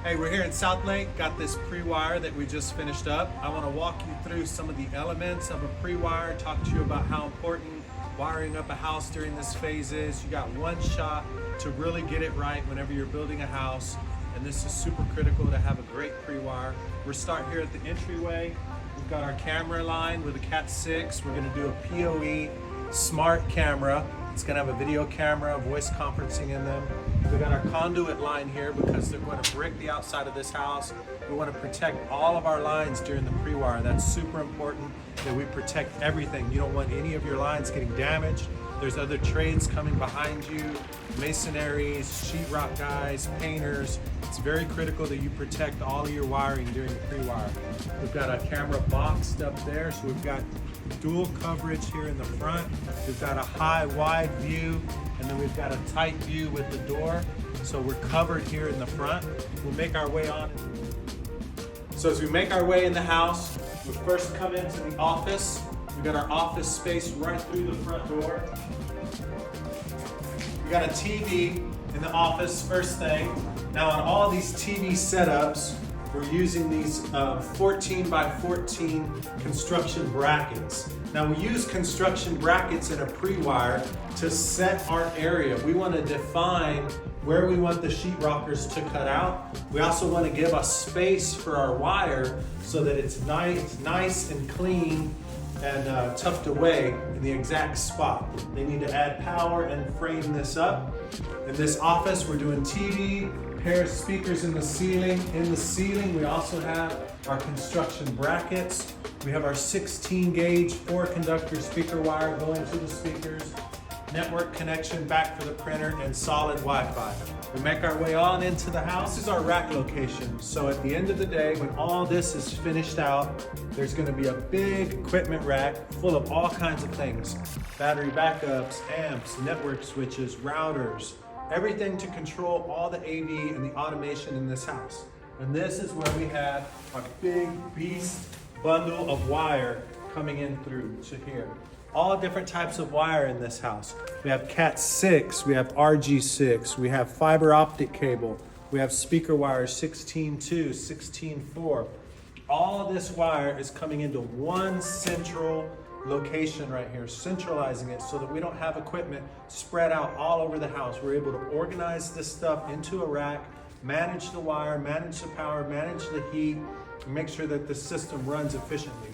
Hey, we're here in South Lake, got this Prewire that we just finished up. I want to walk you through some of the elements of a Prewire, talk to you about how important wiring up a house during this phase is. You got one shot to really get it right whenever you're building a house, and this is super critical to have a great Prewire. We're starting here at the entryway. We've got our camera line with a Cat 6. We're going to do a PoE smart camera. It's going to have a video camera, voice conferencing in them. We got our conduit line here because they're going to brick the outside of this house. We want to protect all of our lines during the Prewire. That's super important that we protect everything. You don't want any of your lines getting damaged. There's other trades coming behind you, masonaries, sheetrock guys, painters. It's very critical that you protect all of your wiring during the Prewire. We've got a camera boxed up there, so we've got dual coverage here in the front. We've got a high wide view, and then we've got a tight view with the door. So we're covered here in the front. We'll make our way on. So as we make our way in the house, we first come into the office. We've got our office space right through the front door. We got a TV in the office, first thing. Now on all these TV setups, we're using these 14 by 14 construction brackets. Now we use construction brackets in a Prewire to set our area. We want to define where we want the sheetrockers to cut out. We also want to give a space for our wire so that it's nice and clean and tucked away in the exact spot. They need to add power and frame this up. In this office, we're doing TV, pair of speakers in the ceiling. In the ceiling, we also have our construction brackets. We have our 16 gauge 4-conductor speaker wire going to the speakers, network connection back for the printer, and solid Wi-Fi. We make our way on into the house. This is our rack location. So at the end of the day, when all this is finished out, there's going to be a big equipment rack full of all kinds of things. Battery backups, amps, network switches, routers, everything to control all the AV and the automation in this house. And this is where we have our big beast bundle of wire coming in through to here. All different types of wire in this house. We have Cat 6, we have RG6, we have fiber optic cable, we have speaker wires 16.2, 16.4. All of this wire is coming into one central location right here, centralizing it so that we don't have equipment spread out all over the house. We're able to organize this stuff into a rack, manage the wire, manage the power, manage the heat, and make sure that the system runs efficiently.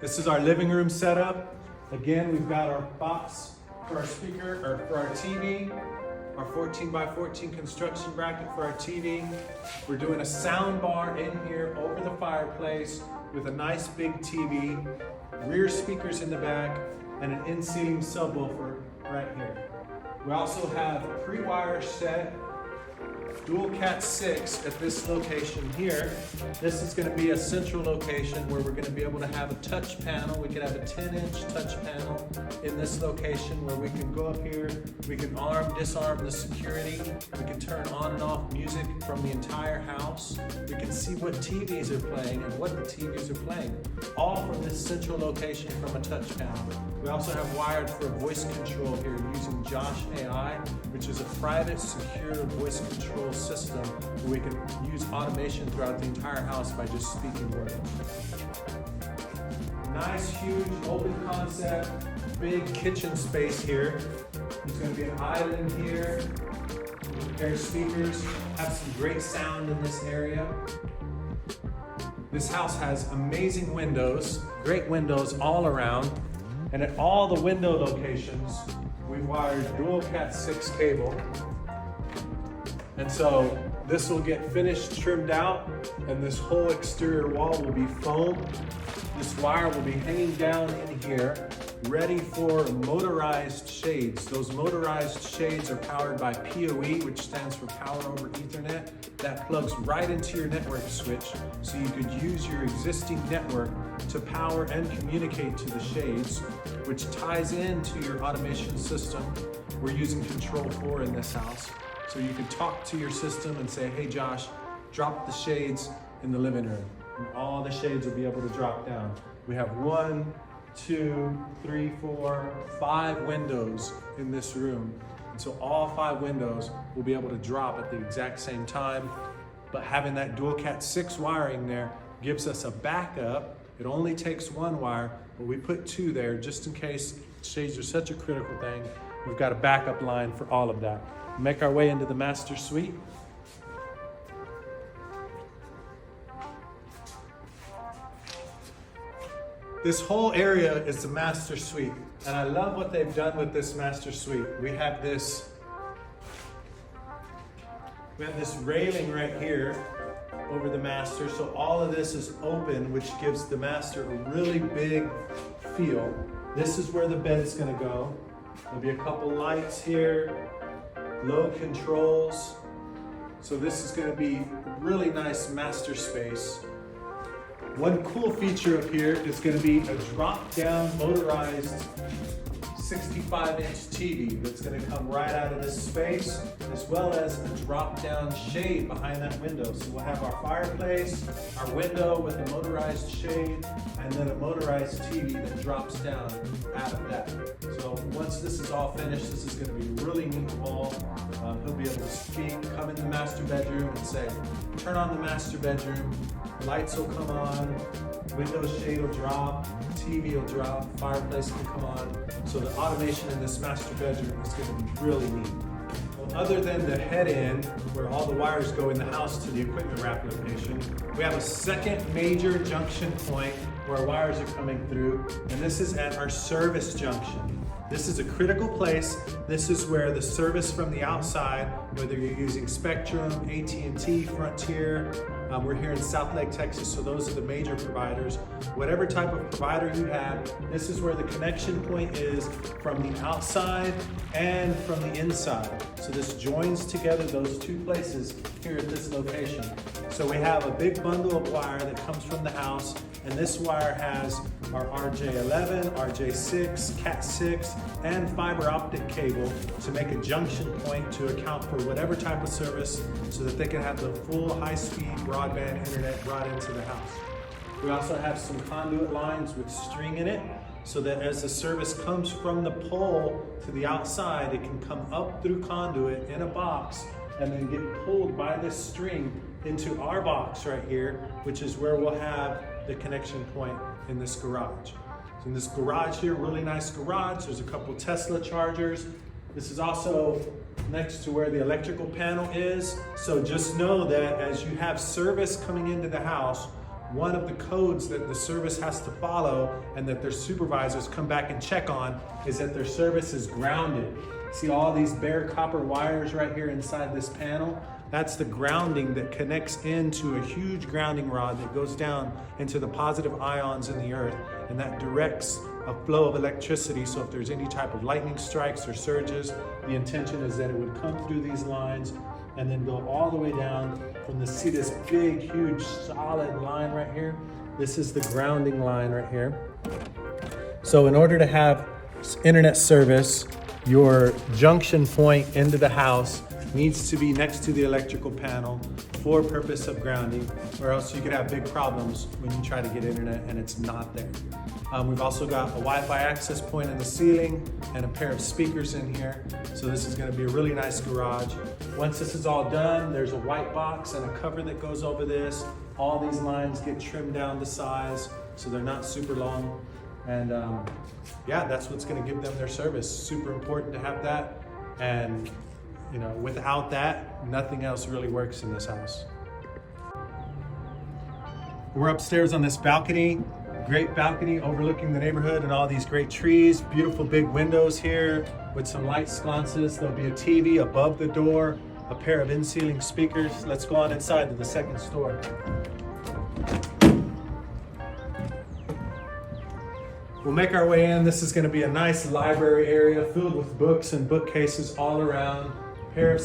This is our living room setup. Again, we've got our box for our speaker, or for our TV, our 14 by 14 construction bracket for our TV. We're doing a sound bar in here over the fireplace with a nice big TV, rear speakers in the back, and an in-ceiling subwoofer right here. We also have a Prewire set, dual Cat 6 at this location here. This is going to be a central location where we're going to be able to have a touch panel. We could have a 10-inch touch panel in this location where we can go up here, we can disarm the security, we can turn on and off music from the entire house. We can see what TVs are playing and what the TVs are playing, all from this central location from a touch panel. We also have wired for voice control here using Josh AI, which is a private, secure voice control system where we can use automation throughout the entire house by just speaking words. Nice, huge, open concept, big kitchen space here. There's going to be an island here. Pair of speakers, have some great sound in this area. This house has amazing windows, great windows all around, and at all the window locations, we've wired dual Cat 6 cable. And so this will get finished, trimmed out, and this whole exterior wall will be foam. This wire will be hanging down in here, ready for motorized shades. Those motorized shades are powered by PoE, which stands for Power over Ethernet. That plugs right into your network switch, so you could use your existing network to power and communicate to the shades, which ties into your automation system. We're using Control 4 in this house. So you can talk to your system and say, hey Josh, drop the shades in the living room. And all the shades will be able to drop down. We have 1, 2, 3, 4, 5 windows in this room. And so all 5 windows will be able to drop at the exact same time. But having that dual Cat 6 wiring there gives us a backup. It only takes 1 wire, but we put 2 there just in case shades are such a critical thing. We've got a backup line for all of that. Make our way into the master suite. This whole area is the master suite, and I love what they've done with this master suite. We have this railing right here over the master, so all of this is open, which gives the master a really big feel. This is where the bed's gonna go. There'll be a couple lights here, low controls. So this is gonna be a really nice master space. One cool feature up here is going to be a drop-down motorized 65-inch TV that's going to come right out of this space, as well as a drop-down shade behind that window. So we'll have our fireplace, our window with a motorized shade, and then a motorized TV that drops down out of that. So once this is all finished, this is going to be a really neat wall. He'll be able to speak, come in the master bedroom and say, turn on the master bedroom, lights will come on, window shade will drop, TV will drop, fireplace can come on. So the automation in this master bedroom is going to be really neat. Well, other than the head end, where all the wires go in the house to the equipment rack location, we have a second major junction point where wires are coming through, and this is at our service junction. This is a critical place. This is where the service from the outside, whether you're using Spectrum, AT&T, Frontier, we're here in South Lake, Texas, so those are the major providers. Whatever type of provider you have, this is where the connection point is from the outside and from the inside. So this joins together those 2 places here at this location. So we have a big bundle of wire that comes from the house, and this wire has our RJ11, RJ6, Cat 6, and fiber optic cable to make a junction point to account for whatever type of service so that they can have the full high-speed broadband internet brought into the house. We also have some conduit lines with string in it so that as the service comes from the pole to the outside, it can come up through conduit in a box and then get pulled by this string into our box right here, which is where we'll have the connection point in this garage. So in this garage here, really nice garage, there's a couple Tesla chargers. This is also next to where the electrical panel is. So just know that as you have service coming into the house, one of the codes that the service has to follow and that their supervisors come back and check on is that their service is grounded. See all these bare copper wires right here inside this panel? That's the grounding that connects into a huge grounding rod that goes down into the positive ions in the earth, and that directs a flow of electricity. So if there's any type of lightning strikes or surges, the intention is that it would come through these lines and then go all the way down from the, see this big, huge, solid line right here? This is the grounding line right here. So in order to have internet service, your junction point into the house needs to be next to the electrical panel for purpose of grounding, or else you could have big problems when you try to get internet and it's not there. We've also got a Wi-Fi access point in the ceiling and a pair of speakers in here. So this is gonna be a really nice garage. Once this is all done, there's a white box and a cover that goes over this. All these lines get trimmed down to size so they're not super long. And yeah, that's what's gonna give them their service. Super important to have that. And you know, without that, nothing else really works in this house. We're upstairs on this balcony, great balcony overlooking the neighborhood and all these great trees, beautiful big windows here with some light sconces. There'll be a TV above the door, a pair of in-ceiling speakers. Let's go on inside to the second story. We'll make our way in. This is going to be a nice library area filled with books and bookcases all around. Pair of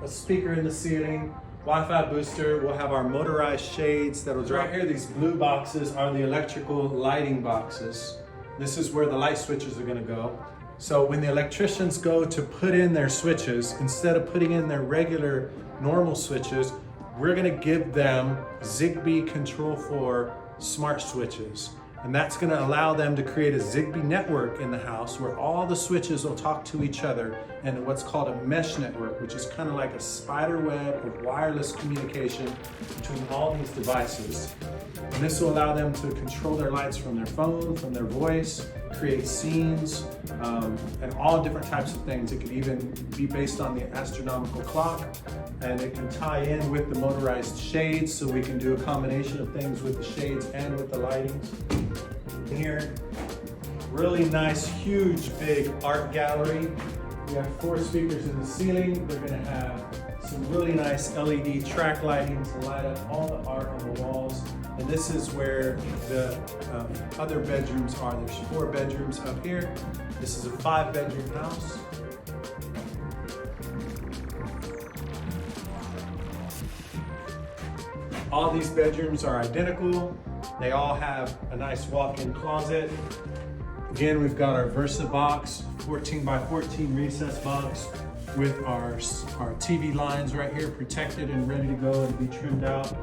a speaker in the ceiling, Wi-Fi booster. We'll have our motorized shades that'll drop. Right here, these blue boxes are the electrical lighting boxes. This is where the light switches are going to go. So when the electricians go to put in their switches, instead of putting in their regular normal switches, we're going to give them Zigbee Control 4 smart switches. And that's going to allow them to create a Zigbee network in the house where all the switches will talk to each other in what's called a mesh network, which is kind of like a spider web of wireless communication between all these devices. And this will allow them to control their lights from their phone, from their voice, create scenes, and all different types of things. It could even be based on the astronomical clock, and it can tie in with the motorized shades, so we can do a combination of things with the shades and with the lighting. Here, really nice, huge, big art gallery. We have 4 speakers in the ceiling. They're going to have some really nice LED track lighting to light up all the art on the walls. And this is where the other bedrooms are. There's 4 bedrooms up here. This is a 5-bedroom house. All these bedrooms are identical. They all have a nice walk-in closet. Again, we've got our Versa box, 14 by 14 recess box with our TV lines right here protected and ready to go and be trimmed out.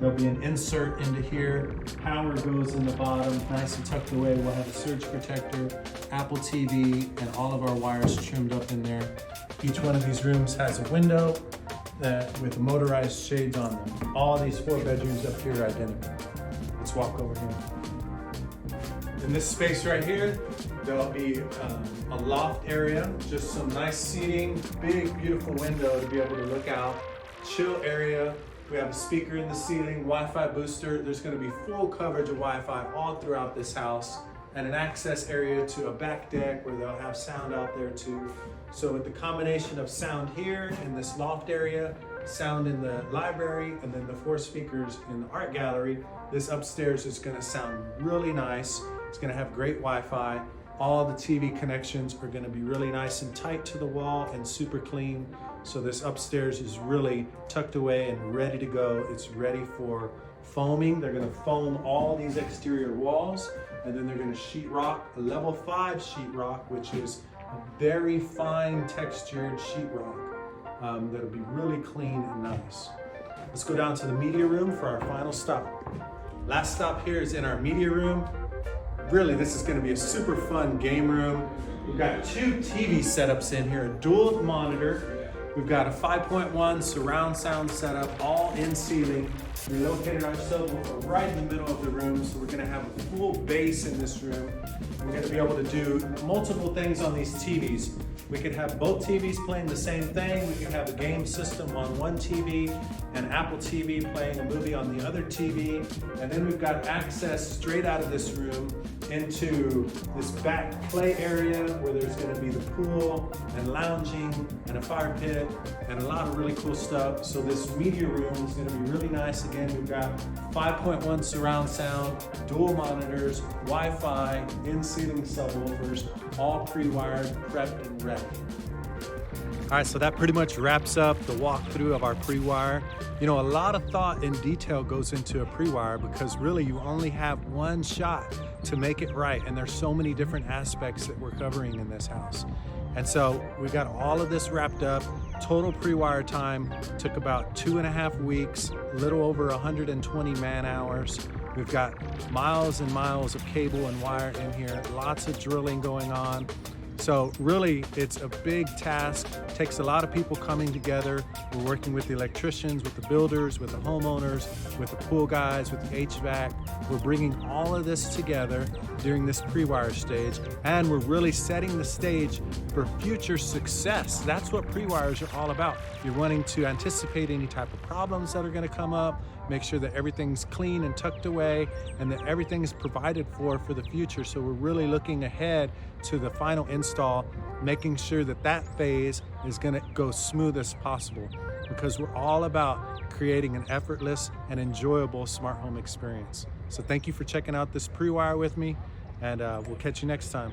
There'll be an insert into here. Power goes in the bottom, nice and tucked away. We'll have a surge protector, Apple TV, and all of our wires trimmed up in there. Each one of these rooms has a window with motorized shades on them. All these 4 bedrooms up here are identical. Let's walk over here. In this space right here, there'll be a loft area, just some nice seating, big, beautiful window to be able to look out. Chill area. We have a speaker in the ceiling, Wi-Fi booster. There's going to be full coverage of Wi-Fi all throughout this house, and an access area to a back deck where they'll have sound out there too. So with the combination of sound here in this loft area, sound in the library, and then the 4 speakers in the art gallery, this upstairs is going to sound really nice. It's going to have great Wi-Fi. All the TV connections are going to be really nice and tight to the wall and super clean. So this upstairs is really tucked away and ready to go. It's ready for foaming. They're going to foam all these exterior walls, and then they're going to sheetrock a level 5 sheetrock, which is a very fine textured sheetrock that'll be really clean and nice. Let's go down to the media room for our final stop. Last stop here is in our media room. Really, this is going to be a super fun game room. We've got 2 TV setups in here, a dual monitor. We've got a 5.1 surround sound setup, all in ceiling. We located our subwoofer right in the middle of the room, so we're going to have a full bass in this room. We're going to be able to do multiple things on these TVs. We could have both TVs playing the same thing. We could have a game system on one TV, and Apple TV playing a movie on the other TV. And then we've got access straight out of this room into this back play area where there's going to be the pool and lounging and a fire pit and a lot of really cool stuff. So this media room is going to be really nice. Again, we've got 5.1 surround sound, dual monitors, Wi-Fi, in-ceiling subwoofers, all pre-wired, prepped, and ready. All right, so that pretty much wraps up the walkthrough of our Prewire. You know, a lot of thought and detail goes into a Prewire because really you only have one shot to make it right, and there's so many different aspects that we're covering in this house. And so we got all of this wrapped up. Total Prewire time took about 2.5 weeks, a little over 120 man hours. We've got miles and miles of cable and wire in here, lots of drilling going on. So really, it's a big task. It takes a lot of people coming together. We're working with the electricians, with the builders, with the homeowners, with the pool guys, with the HVAC. We're bringing all of this together during this Prewire stage, and we're really setting the stage for future success. That's what Prewires are all about. You're wanting to anticipate any type of problems that are going to come up, make sure that everything's clean and tucked away, and that everything is provided for the future. So we're really looking ahead to the final install, making sure that that phase is going to go smooth as possible, because we're all about creating an effortless and enjoyable smart home experience. So thank you for checking out this Prewire with me, and we'll catch you next time.